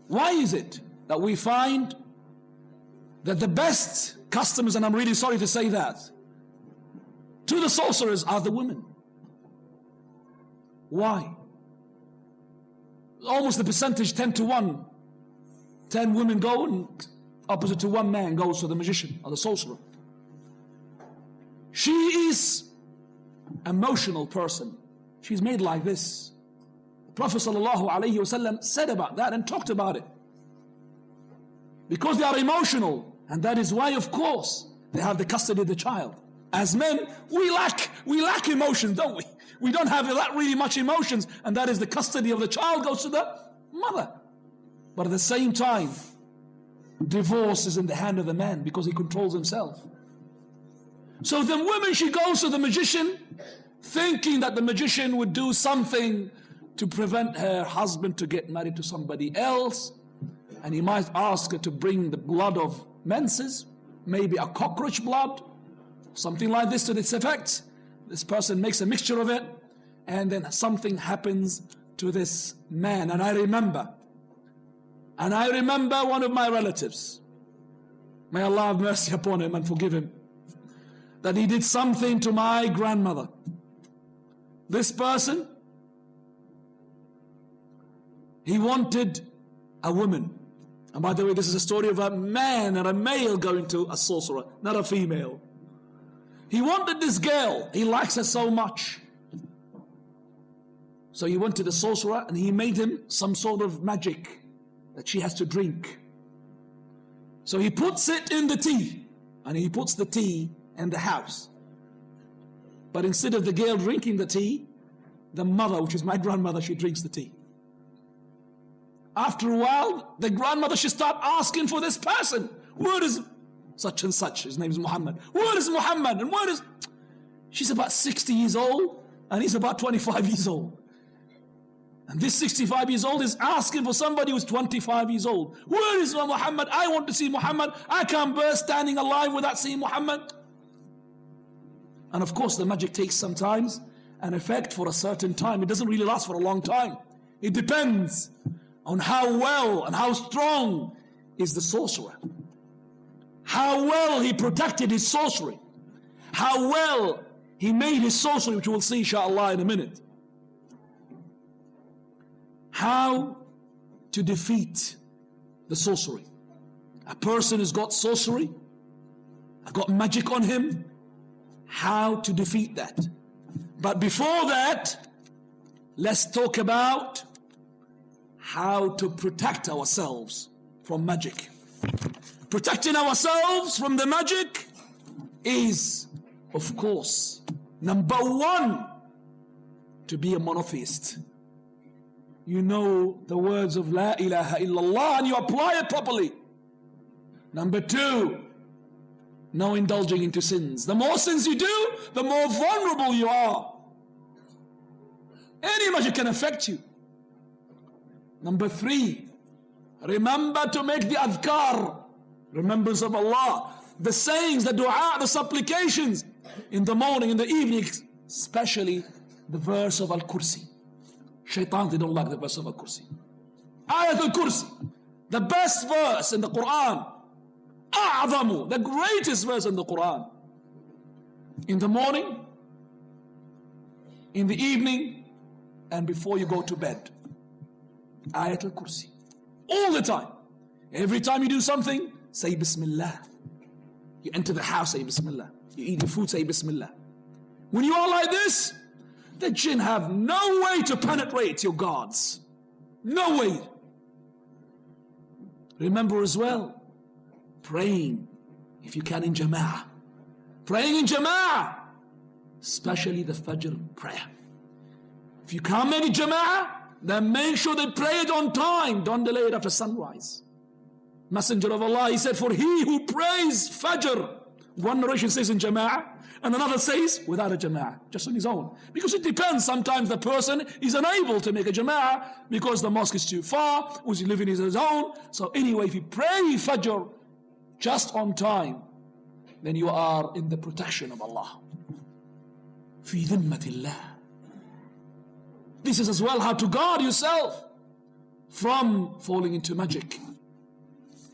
Why is it that we find that the best customers, and I'm really sorry to say that, to the sorcerers are the women? Why? Almost the percentage 10 to 1. 10 women go, and opposite to 1 man goes to the magician or the sorcerer. She is an emotional person. She's made like this. The Prophet ﷺ said about that and talked about it. Because they are emotional, and that is why, of course, they have the custody of the child. As men, we lack emotions, don't we? We don't have that really much emotions, and that is the custody of the child goes to the mother. But at the same time, divorce is in the hand of the man because he controls himself. So the woman, she goes to the magician thinking that the magician would do something to prevent her husband to get married to somebody else, and he might ask her to bring the blood of menses, maybe a cockroach blood, something like this to this effect. This person makes a mixture of it, and then something happens to this man. And I remember one of my relatives, may Allah have mercy upon him and forgive him, that he did something to my grandmother. This person, he wanted a woman. And by the way, this is a story of a man and a male going to a sorcerer, not a female. He wanted this girl. He likes her so much. So he went to the sorcerer and he made him some sort of magic that she has to drink. So he puts it in the tea, and he puts the tea in the house. But instead of the girl drinking the tea, the mother, which is my grandmother, she drinks the tea. After a while, the grandmother, she starts asking for this person. Where is such and such? His name is Muhammad. Where is Muhammad? And where is... She's about 60 years old, and he's about 25 years old. And this 65 years old is asking for somebody who's 25 years old. Where is Muhammad? I want to see Muhammad. I can't bear standing alive without seeing Muhammad. And of course, the magic takes sometimes an effect for a certain time. It doesn't really last for a long time. It depends on how well and how strong is the sorcerer. How well he protected his sorcery. How well he made his sorcery, which we'll see inshallah in a minute. How to defeat the sorcery. A person who's got sorcery, got magic on him, how to defeat that. But before that, let's talk about how to protect ourselves from magic. Protecting ourselves from the magic is, of course, number one, to be a monotheist. You know the words of La ilaha illallah and you apply it properly. Number two, no indulging into sins. The more sins you do, the more vulnerable you are. Any magic can affect you. Number three, remember to make the adhkar, remembrance of Allah, the sayings, the dua, the supplications in the morning, in the evening, especially the verse of Al-Kursi. Shaitan, they don't like the verse of Al-Kursi. Ayat Al-Kursi, the best verse in the Quran. A'zamu, the greatest verse in the Quran. In the morning, in the evening, and before you go to bed. Ayat Al-Kursi. All the time. Every time you do something, say Bismillah. You enter the house, say Bismillah. You eat your food, say Bismillah. When you are like this, the jinn have no way to penetrate your guards. No way. Remember as well, praying, if you can, in jama'ah. Praying in jama'ah, especially the Fajr prayer. If you can't make it jama'ah, then make sure they pray it on time. Don't delay it after sunrise. Messenger of Allah, he said, for he who prays Fajr, one narration says in jama'ah, and another says without a jama'ah, just on his own. Because it depends, sometimes the person is unable to make a jama'ah because the mosque is too far, or he's living his own. So anyway, if you pray Fajr just on time, then you are in the protection of Allah. Fi dhimmatillah. This is as well how to guard yourself from falling into magic.